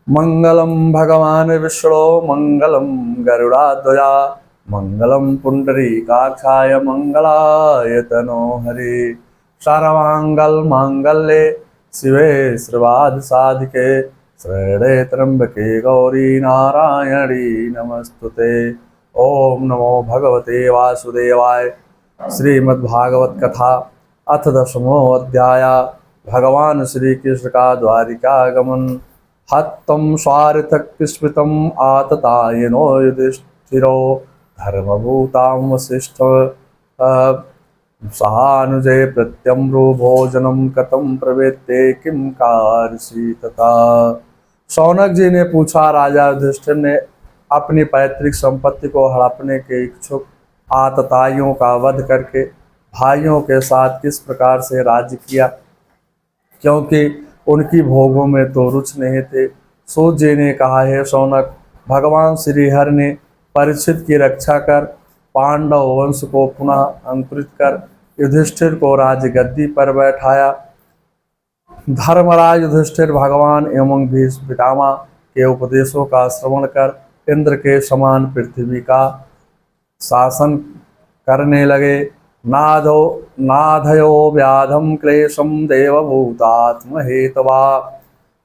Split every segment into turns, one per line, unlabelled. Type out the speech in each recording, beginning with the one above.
मंगलम भगवान विष्णु मंगलम गरुड़ाध्वजा मंगलम पुंडरीकाक्षाय मंगलाय तनो हरि। सर्वांगल मांगल्ये शिवे सर्वार्थ साधिके शरण्ये त्र्यंबके गौरी नारायणी नमस्तुते। ओम नमो भगवते वासुदेवाय। श्रीमद्भागवत कथा अथ दशमो अध्याय। भगवान श्री कृष्ण का द्वारिका गमन। हत्तं स्वार्थकृस्मृतम् आततायिनो युधिष्ठिरो धर्मभूतां वसिष्ठ सहानुजय प्रत्यम्रो भोजनं कथं प्रवृत्ते किं कारयसि तथा। शौनक जी ने पूछा, राजा युधिष्ठिर ने अपनी पैतृक संपत्ति को हड़पने के इच्छुक आतताइयों का वध करके भाइयों के साथ किस प्रकार से राज्य किया, क्योंकि उनकी भोगों में तो रुचि नहीं थे। सूत जी ने कहा, है शौनक, भगवान श्रीहरि ने परीक्षित की रक्षा कर पांडव वंश को पुनः अंकुरित कर युधिष्ठिर को राजगद्दी पर बैठाया। धर्मराज युधिष्ठिर भगवान एवं भीष्म पितामह के उपदेशों का श्रवण कर इंद्र के समान पृथ्वी का शासन करने लगे। नाधयो व्याधम क्लेशम देवभूतात्म हेतवा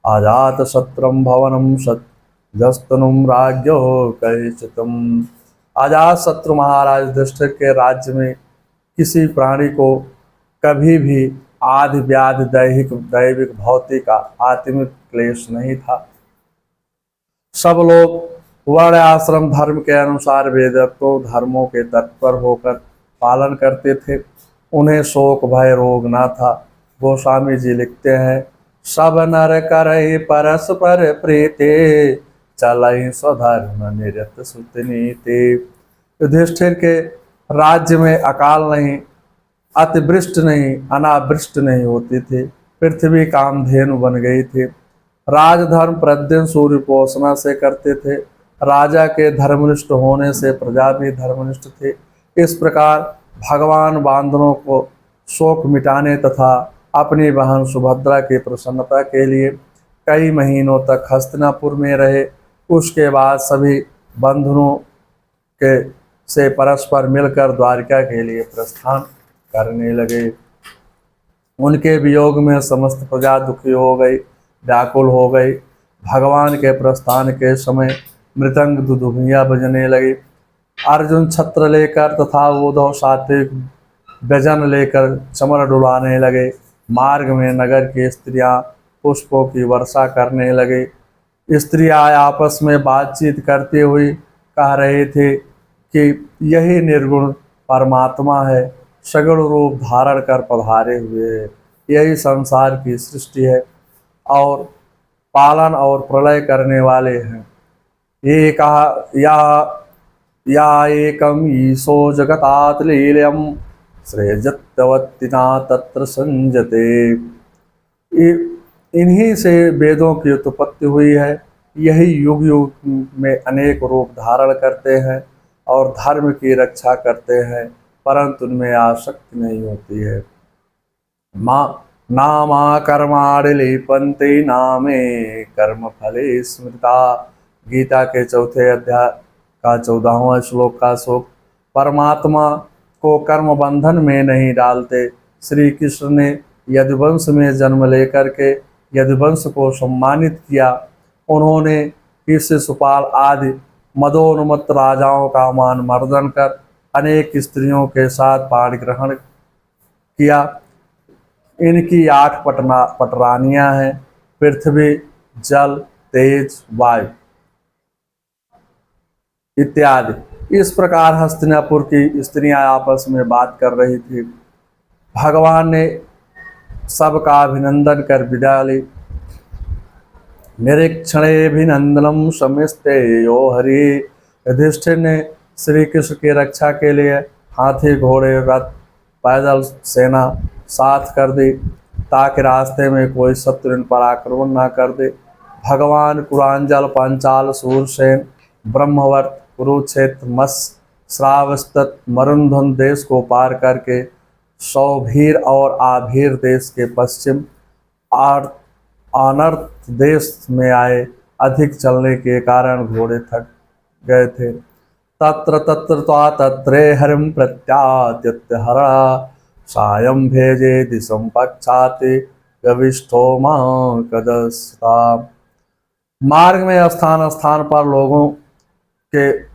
आजात शत्रम भवनम सत्यस्तनुम राज्यो कैचितम। आजात शत्रु महाराज युधिष्ठिर के राज्य में किसी प्राणी को कभी भी आदि व्याधि दैहिक दैविक भौतिक आत्मिक क्लेश नहीं था। सब लोग वर्ण आश्रम धर्म के अनुसार वेदोक्तों धर्मों के तत्पर होकर पालन करते थे। उन्हें शोक भय रोग ना था। गोस्वामी जी लिखते हैं, सब नर करई परस्पर प्रीते चलई स्वधर्म निरत सुत नीति। युधिष्ठिर के राज्य में अकाल नहीं, अतिवृष्टि नहीं, अनावृष्टि नहीं होती थी। पृथ्वी कामधेनु बन गई थी। राजधर्म प्रतिदिन सूर्य उपासना से करते थे। राजा के धर्मनिष्ठ होने से प्रजा भी धर्मनिष्ठ थी। इस प्रकार भगवान बांधवों को शोक मिटाने तथा अपनी बहन सुभद्रा की प्रसन्नता के लिए कई महीनों तक हस्तिनापुर में रहे। उसके बाद सभी बंधुओं के से परस्पर मिलकर द्वारिका के लिए प्रस्थान करने लगे। उनके वियोग में समस्त प्रजा दुखी हो गई, व्याकुल हो गई। भगवान के प्रस्थान के समय मृदंग दुदुभियां बजने लगी। अर्जुन छत्र लेकर तथा उद्धव सात्विक व्यजन लेकर चमर डुलाने लगे। मार्ग में नगर की स्त्रियां पुष्पों की वर्षा करने लगे। स्त्रियां आपस में बातचीत करते हुए कह रहे थे कि यही निर्गुण परमात्मा है, सगुण रूप धारण कर पधारे हुए है। यही संसार की सृष्टि है और पालन और प्रलय करने वाले हैं। ये कहा या एकम ईशो जगतात लीलयम श्रेयजत्वत्तिना तत्र संजते। इन्हीं से वेदों की उत्पत्ति हुई है। यही युग युग में अनेक रूप धारण करते हैं और धर्म की रक्षा करते हैं, परंतु उनमें आसक्ति नहीं होती है। नामा कर्माणि लिपन्ते नामे कर्म फले स्मृता। गीता के चौथे अध्याय का 14वां श्लोक का श्लोक। परमात्मा को कर्म बंधन में नहीं डालते। श्री कृष्ण ने यदुवंश में जन्म लेकर के यदुवंश को सम्मानित किया। उन्होंने कृष्ण सुपाल आदि मदोन्मत्त राजाओं का मान मर्दन कर अनेक स्त्रियों के साथ पाणी ग्रहण किया। इनकी 8 पटरानियां हैं, पृथ्वी, जल, तेज, वायु इत्यादि। इस प्रकार हस्तिनापुर की स्त्रियां आपस में बात कर रही थी। भगवान ने सबका अभिनंदन कर विदा ली। निरीक्षणेभिनंदनम समिस्ते यो हरि। युधिष्ठिर ने श्री कृष्ण की रक्षा के लिए हाथी घोड़े रथ पैदल सेना साथ कर दी, ताकि रास्ते में कोई शत्रु इन पर आक्रमण न कर दे। भगवान कुरांजल पांचाल सूरसेन ब्रह्मवर्त कुरुक्षेत्र मस श्रावस्तत मरुंधन देश को पार करके सौभीर और आभीर देश के पश्चिम अनर्थ देश में आए। अधिक चलने के कारण घोड़े थक गए थे। तत्र तत्र त्वा तत्रे हरिम प्रत्याद्यत्य हरा सायं भेजे दिशं पक्षाते गविष्ठो मां कदस्ता। मार्ग में स्थान स्थान पर लोगों के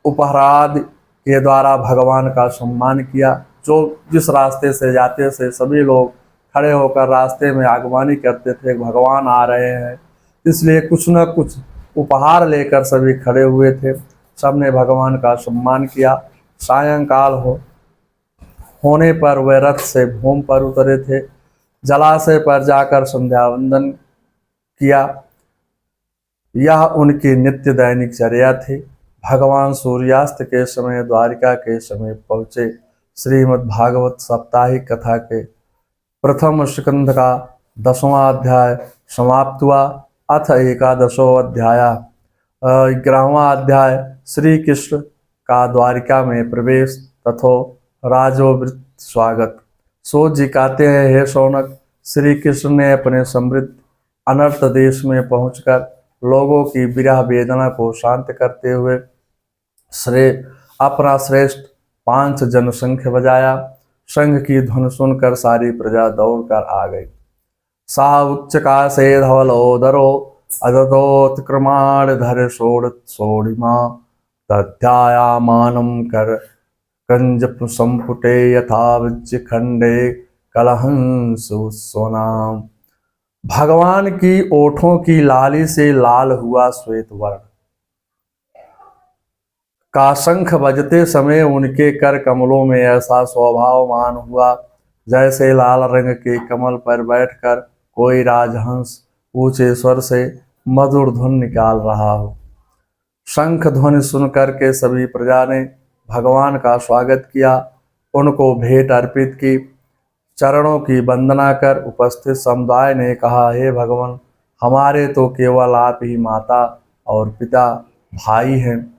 उपहारादि के द्वारा भगवान का सम्मान किया। जो जिस रास्ते से जाते थे सभी लोग खड़े होकर रास्ते में आगवानी करते थे, भगवान आ रहे हैं, इसलिए कुछ न कुछ उपहार लेकर सभी खड़े हुए थे। सबने भगवान का सम्मान किया। सायंकाल होने पर वे रथ से भूमि पर उतरे थे। जलाशय पर जाकर संध्या वंदन किया। यह उनकी नित्य दैनिक चर्या थी। भगवान सूर्यास्त के समय द्वारिका के समीप पहुँचे। श्रीमद् भागवत साप्ताहिक कथा के प्रथम स्कंध का 10वां अध्याय समाप्त हुआ। अथ एकादशो अध्याय 11वां अध्याय श्री कृष्ण का द्वारिका में प्रवेश तथा राजोवृत स्वागत। सूत जी कहते हैं, हे शौनक, श्री कृष्ण ने अपने समृद्ध अनर्त देश में पहुंचकर लोगों की विरह वेदना को शांत करते हुए अपना श्रेष्ठ 5 जनसंख्य बजाया। संघ की धुन सुनकर सारी प्रजा दौड़कर आ गई। सा उच्च का से धवलोदरो अदतोत्क्रमाण धर सोड़िमा तध्यायामानं कर कंज संपुटे यथा विज्य खंडे कलहंसु सोनाम। भगवान की ओठों की लाली से लाल हुआ श्वेत वर्ण का शंख बजते समय उनके कर कमलों में ऐसा स्वभावमान हुआ जैसे लाल रंग के कमल पर बैठकर कोई राजहंस ऊंचे स्वर से मधुर धुन निकाल रहा हो। शंख ध्वनि सुनकर के सभी प्रजा ने भगवान का स्वागत किया, उनको भेंट अर्पित की। चरणों की वंदना कर उपस्थित समुदाय ने कहा, हे भगवान, हमारे तो केवल आप ही माता और पिता भाई हैं।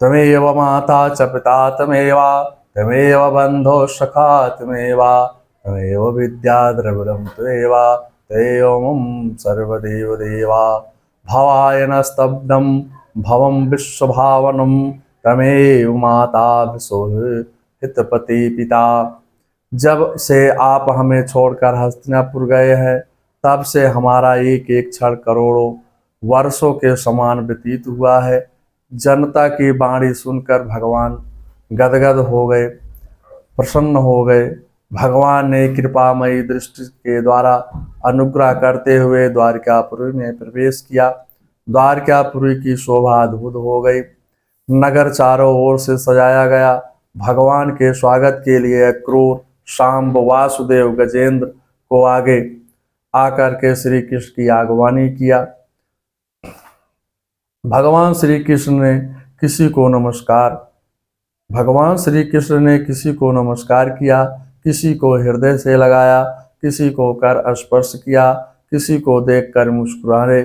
तमेव माता च पिता तमेवा तमेव बंधो सखा तमेवा तमेव विद्या द्रविड़ं तमेवा तमेवं सर्वदेव देवा भवाय न स्तब्धं भवं विश्वभावनं तमेव माता हितपति पिता। जब से आप हमें छोड़कर हस्तिनापुर गए हैं तब से हमारा एक एक क्षण करोड़ों वर्षों के समान व्यतीत हुआ है। जनता की वाणी सुनकर भगवान गदगद हो गए, प्रसन्न हो गए। भगवान ने कृपामयी दृष्टि के द्वारा अनुग्रह करते हुए द्वारकापुरी में प्रवेश किया। द्वारकापुरी की शोभा अद्भुत हो गई। नगर चारों ओर से सजाया गया। भगवान के स्वागत के लिए क्रूर शांब वासुदेव गजेंद्र को आगे आकर के श्री कृष्ण की आगवानी किया। भगवान श्री कृष्ण ने किसी को नमस्कार किया, किसी को हृदय से लगाया, किसी को कर स्पर्श किया, किसी को देखकर मुस्कुराए।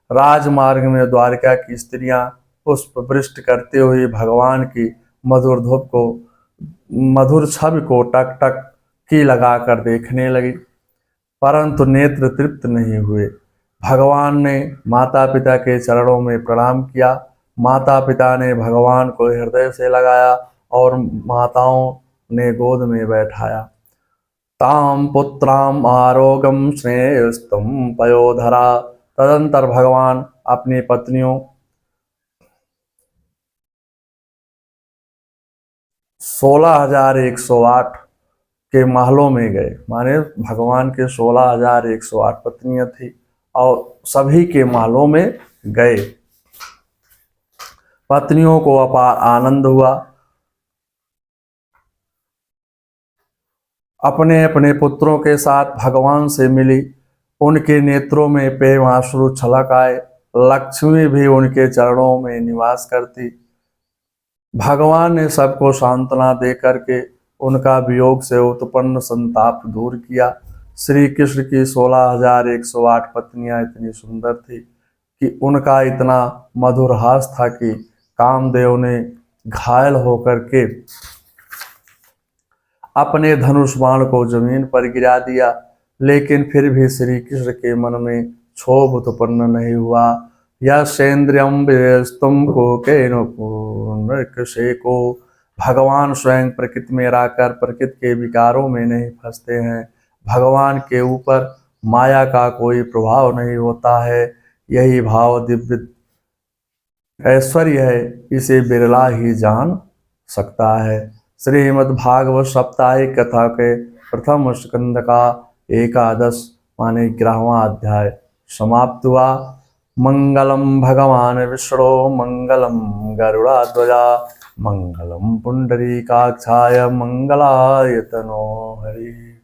राजमार्ग में द्वारका की स्त्रियां पुष्प वृष्टि करते हुए भगवान की मधुर छवि को टक टक की लगाकर देखने लगी, परंतु नेत्र तृप्त नहीं हुए। भगवान ने माता पिता के चरणों में प्रणाम किया। माता पिता ने भगवान को हृदय से लगाया और माताओं ने गोद में बैठाया। ताम पुत्राम आरोगम स्नेहस्तम पयोधरा। तदंतर भगवान अपनी पत्नियों 16,108 के महलों में गए। माने भगवान के 16,108 पत्नियां थी और सभी के महलों में गए। पत्नियों को अपार आनंद हुआ। अपने अपने पुत्रों के साथ भगवान से मिली। उनके नेत्रों में प्रेमाश्रु छलक आए। लक्ष्मी भी उनके चरणों में निवास करती। भगवान ने सबको सांत्वना दे करके उनका वियोग से उत्पन्न संताप दूर किया। श्री कृष्ण की 16,108 पत्नियां इतनी सुंदर थी कि उनका इतना मधुर हास था कि कामदेव ने घायल होकर के अपने धनुष बाण को जमीन पर गिरा दिया, लेकिन फिर भी श्री कृष्ण के मन में क्षोभ उत्पन्न नहीं हुआ। यह सेन्द्रियम विस्तुम को केन पूर्णकृषे को। भगवान स्वयं प्रकृति में रहकर प्रकृति के विकारों में नहीं फंसते हैं। भगवान के ऊपर माया का कोई प्रभाव नहीं होता है। यही भाव दिव्य ऐश्वर्य है, इसे बिरला ही जान सकता है। श्रीमद् भागवत साप्ताहिक कथा के प्रथम स्कंद का 11 माने 11वां अध्याय समाप्त हुआ। मंगलम भगवान विष्णु मंगलम गरुड़ाध्वजा मंगलम पुंडरीकाक्षाय मंगलाय तनो हरि।